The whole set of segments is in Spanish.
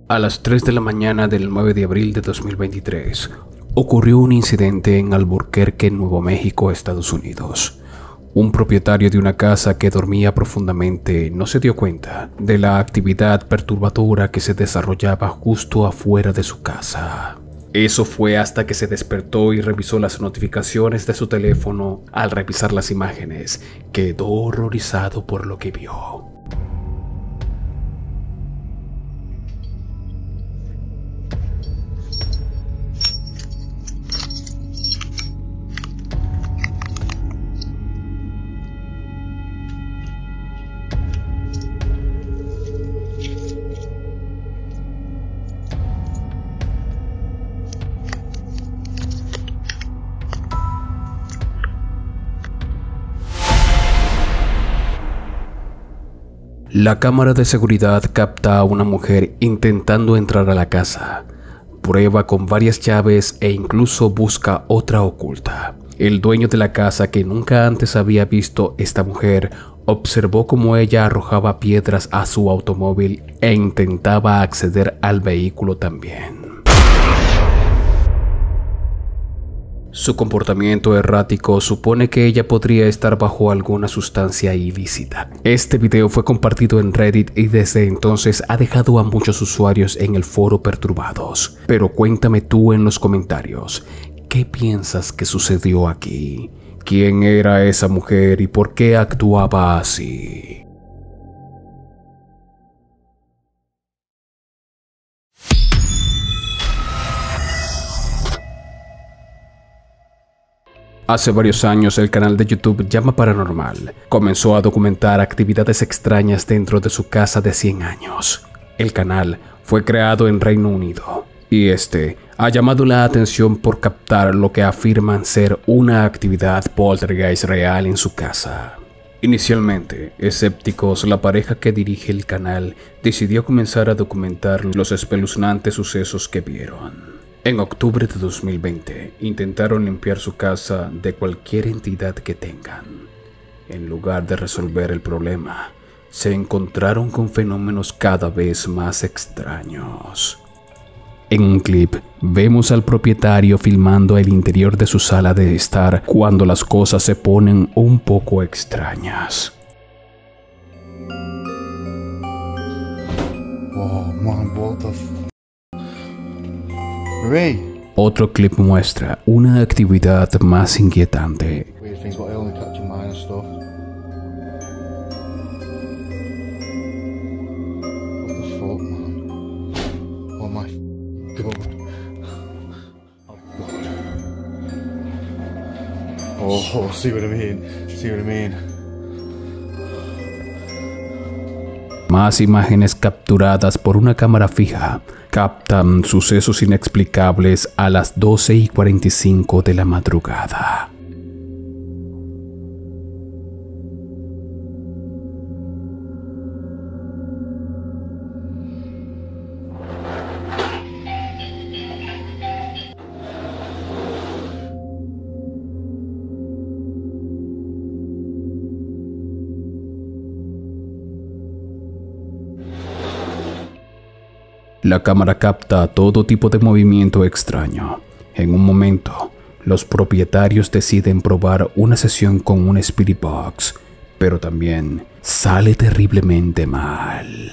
A las 3 de la mañana del 9 de abril de 2023, ocurrió un incidente en Albuquerque, Nuevo México, Estados Unidos. Un propietario de una casa que dormía profundamente no se dio cuenta de la actividad perturbadora que se desarrollaba justo afuera de su casa. Eso fue hasta que se despertó y revisó las notificaciones de su teléfono. Al revisar las imágenes, quedó horrorizado por lo que vio. La cámara de seguridad capta a una mujer intentando entrar a la casa. Prueba con varias llaves e incluso busca otra oculta. El dueño de la casa, que nunca antes había visto esta mujer, observó cómo ella arrojaba piedras a su automóvil e intentaba acceder al vehículo también. Su comportamiento errático supone que ella podría estar bajo alguna sustancia ilícita. Este video fue compartido en Reddit y desde entonces ha dejado a muchos usuarios en el foro perturbados. Pero cuéntame tú en los comentarios, ¿qué piensas que sucedió aquí? ¿Quién era esa mujer y por qué actuaba así? Hace varios años el canal de YouTube Llama Paranormal comenzó a documentar actividades extrañas dentro de su casa de 100 años. El canal fue creado en Reino Unido y ha llamado la atención por captar lo que afirman ser una actividad poltergeist real en su casa. Inicialmente, escépticos, la pareja que dirige el canal decidió comenzar a documentar los espeluznantes sucesos que vieron. En octubre de 2020, intentaron limpiar su casa de cualquier entidad que tengan. En lugar de resolver el problema, se encontraron con fenómenos cada vez más extraños. En un clip, vemos al propietario filmando el interior de su sala de estar cuando las cosas se ponen un poco extrañas. Oh man, what the Ray. Otro clip muestra una actividad más inquietante. Weird things, but I only catch minor stuff. What the fuck, man? Oh my god. Oh god. Oh, see what I mean? See what I mean? Más imágenes capturadas por una cámara fija captan sucesos inexplicables a las 12:45 de la madrugada. La cámara capta todo tipo de movimiento extraño. En un momento, los propietarios deciden probar una sesión con un Spirit Box, pero también sale terriblemente mal.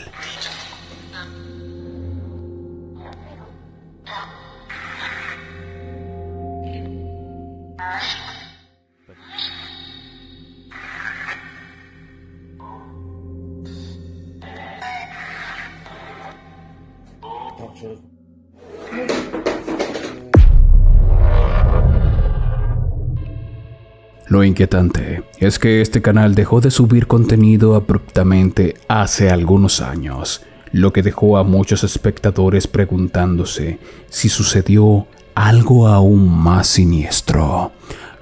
Lo inquietante es que este canal dejó de subir contenido abruptamente hace algunos años, lo que dejó a muchos espectadores preguntándose si sucedió algo aún más siniestro,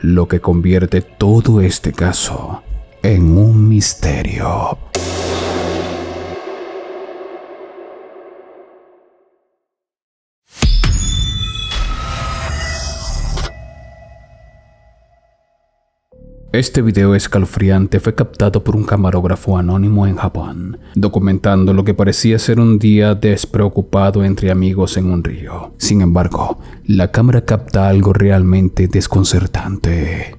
lo que convierte todo este caso en un misterio. Este video escalofriante fue captado por un camarógrafo anónimo en Japón, documentando lo que parecía ser un día despreocupado entre amigos en un río. Sin embargo, la cámara capta algo realmente desconcertante.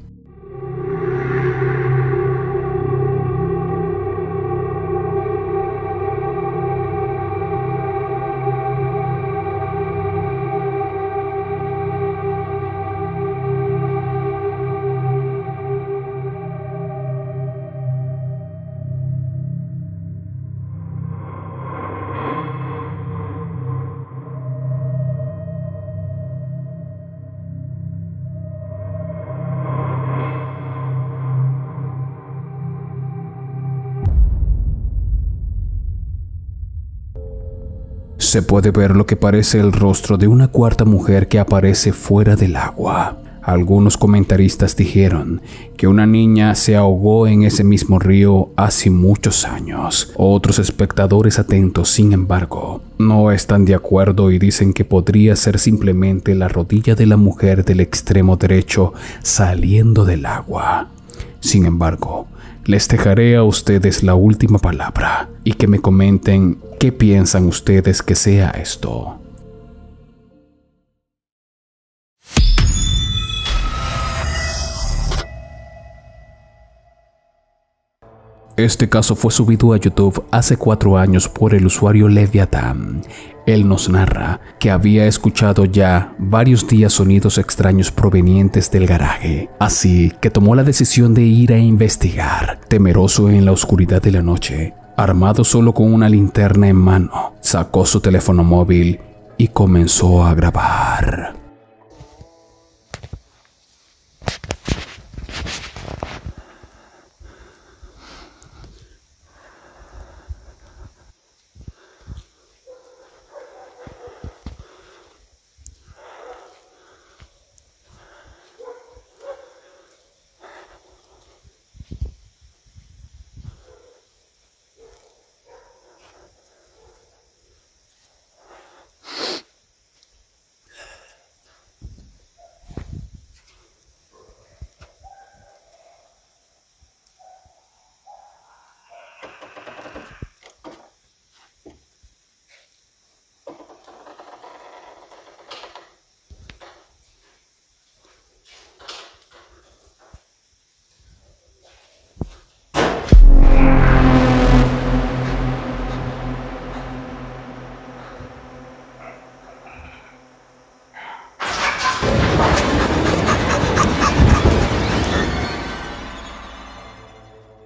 Se puede ver lo que parece el rostro de una cuarta mujer que aparece fuera del agua. Algunos comentaristas dijeron que una niña se ahogó en ese mismo río hace muchos años. Otros espectadores atentos, sin embargo, no están de acuerdo y dicen que podría ser simplemente la rodilla de la mujer del extremo derecho saliendo del agua. Sin embargo, les dejaré a ustedes la última palabra y que me comenten qué piensan ustedes que sea esto. Este caso fue subido a YouTube hace 4 años por el usuario Leviathan. Él nos narra que había escuchado ya varios días sonidos extraños provenientes del garaje, así que tomó la decisión de ir a investigar. Temeroso en la oscuridad de la noche, armado solo con una linterna en mano, sacó su teléfono móvil y comenzó a grabar.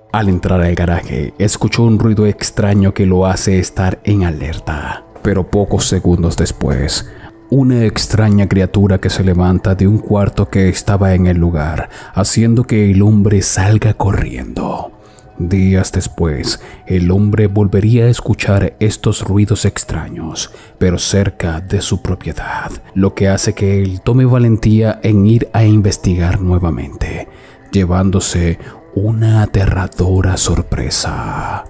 Al entrar al garaje, escuchó un ruido extraño que lo hace estar en alerta. Pero pocos segundos después, una extraña criatura que se levanta de un cuarto que estaba en el lugar, haciendo que el hombre salga corriendo. Días después, el hombre volvería a escuchar estos ruidos extraños, pero cerca de su propiedad, lo que hace que él tome valentía en ir a investigar nuevamente, llevándose una aterradora sorpresa.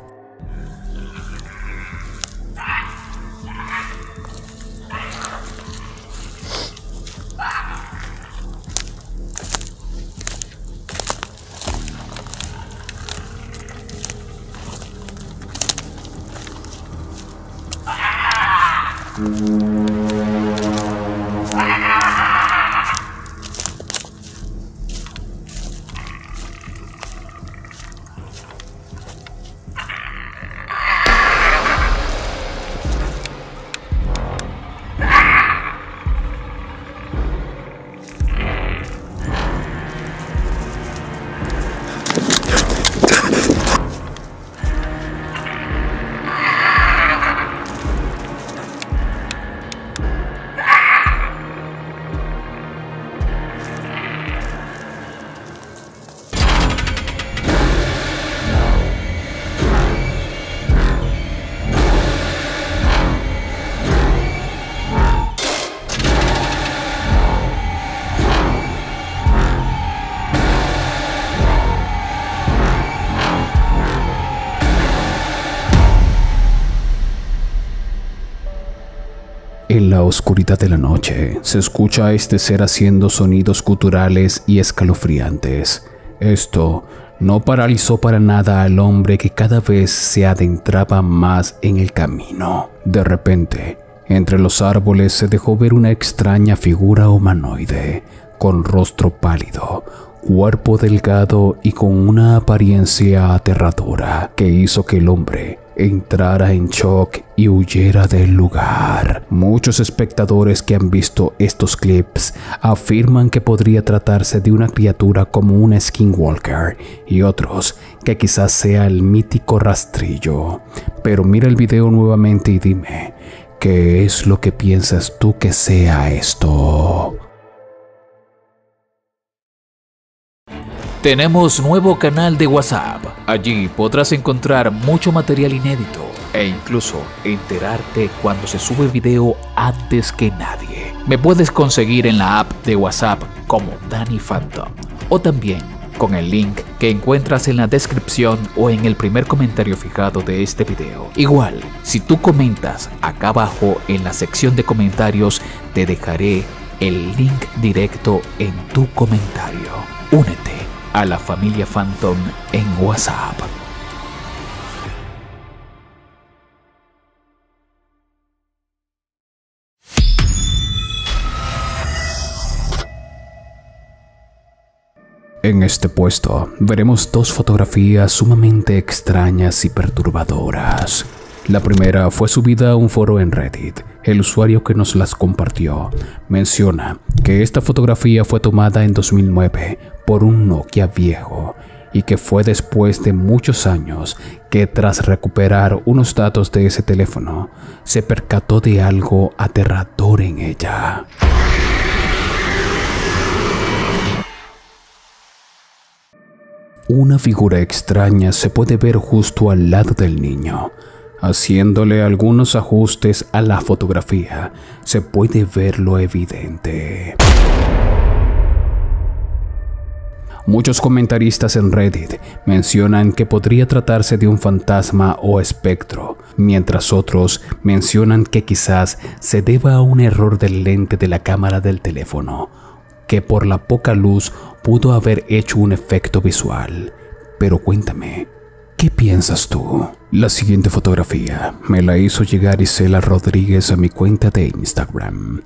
En la oscuridad de la noche, se escucha a este ser haciendo sonidos guturales y escalofriantes. Esto no paralizó para nada al hombre, que cada vez se adentraba más en el camino. De repente, entre los árboles se dejó ver una extraña figura humanoide, con rostro pálido, cuerpo delgado y con una apariencia aterradora, que hizo que el hombre entrara en shock y huyera del lugar. Muchos espectadores que han visto estos clips afirman que podría tratarse de una criatura como una skinwalker, y otros que quizás sea el mítico rastrillo. Pero mira el video nuevamente y dime, ¿qué es lo que piensas tú que sea esto? Tenemos nuevo canal de WhatsApp. Allí podrás encontrar mucho material inédito e incluso enterarte cuando se sube video antes que nadie. Me puedes conseguir en la app de WhatsApp como Danny Phantom, o también con el link que encuentras en la descripción o en el primer comentario fijado de este video. Igual, si tú comentas acá abajo en la sección de comentarios, te dejaré el link directo en tu comentario. Únete a la familia Phantom en WhatsApp. En este puesto veremos dos fotografías sumamente extrañas y perturbadoras. La primera fue subida a un foro en Reddit. El usuario que nos las compartió menciona que esta fotografía fue tomada en 2009 por un Nokia viejo, y que fue después de muchos años que, tras recuperar unos datos de ese teléfono, se percató de algo aterrador en ella. Una figura extraña se puede ver justo al lado del niño. Haciéndole algunos ajustes a la fotografía, se puede ver lo evidente. Muchos comentaristas en Reddit mencionan que podría tratarse de un fantasma o espectro, mientras otros mencionan que quizás se deba a un error del lente de la cámara del teléfono, que por la poca luz pudo haber hecho un efecto visual. Pero cuéntame, ¿qué piensas tú? La siguiente fotografía me la hizo llegar Isela Rodríguez a mi cuenta de Instagram.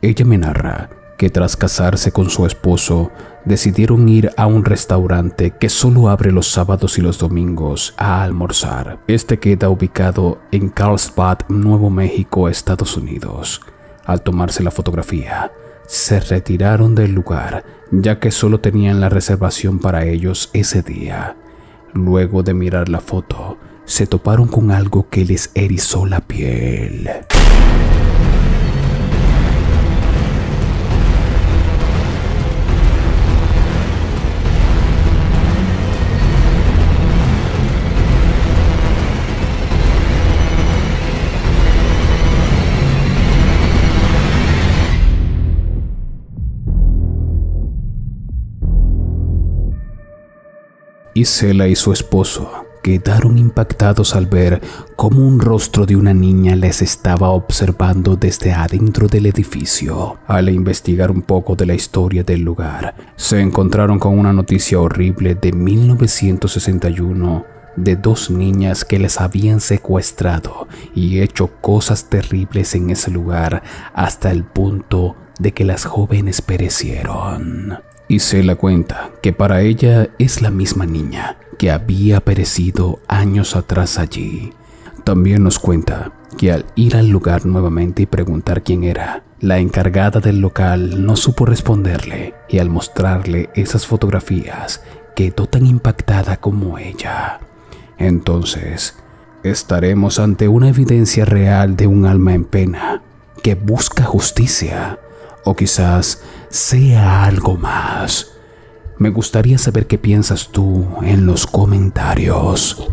Ella me narra que tras casarse con su esposo, decidieron ir a un restaurante que solo abre los sábados y los domingos a almorzar. Este queda ubicado en Carlsbad, Nuevo México, Estados Unidos. Al tomarse la fotografía, se retiraron del lugar, ya que solo tenían la reservación para ellos ese día. Luego de mirar la foto, se toparon con algo que les erizó la piel. Isela y su esposo quedaron impactados al ver cómo un rostro de una niña les estaba observando desde adentro del edificio. Al investigar un poco de la historia del lugar, se encontraron con una noticia horrible de 1961 de dos niñas que les habían secuestrado y hecho cosas terribles en ese lugar, hasta el punto de que las jóvenes perecieron. Isela cuenta que para ella es la misma niña que había perecido años atrás allí. También nos cuenta que al ir al lugar nuevamente y preguntar quién era, la encargada del local no supo responderle, y al mostrarle esas fotografías quedó tan impactada como ella. Entonces, estaremos ante una evidencia real de un alma en pena que busca justicia, o quizás sea algo más. Me gustaría saber qué piensas tú en los comentarios.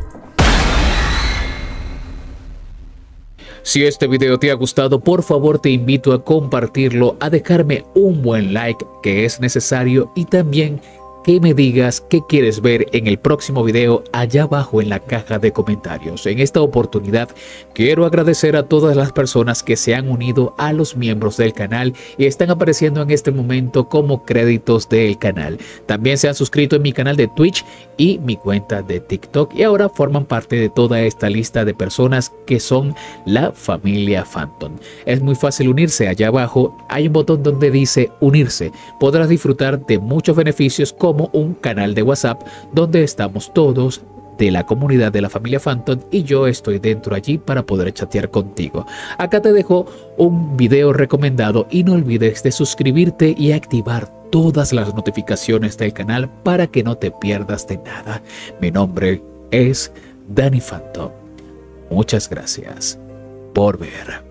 Si este video te ha gustado, por favor te invito a compartirlo, a dejarme un buen like que es necesario, y también que me digas qué quieres ver en el próximo video allá abajo en la caja de comentarios. En esta oportunidad quiero agradecer a todas las personas que se han unido a los miembros del canal y están apareciendo en este momento como créditos del canal. También se han suscrito en mi canal de Twitch y mi cuenta de TikTok y ahora forman parte de toda esta lista de personas que son la familia Phantom. Es muy fácil unirse. Allá abajo hay un botón donde dice unirse. Podrás disfrutar de muchos beneficios como un canal de WhatsApp donde estamos todos de la comunidad de la familia Phantom y yo estoy dentro allí para poder chatear contigo. Acá te dejo un video recomendado y no olvides de suscribirte y activar todas las notificaciones del canal para que no te pierdas de nada. Mi nombre es Danny Phantom. Muchas gracias por ver.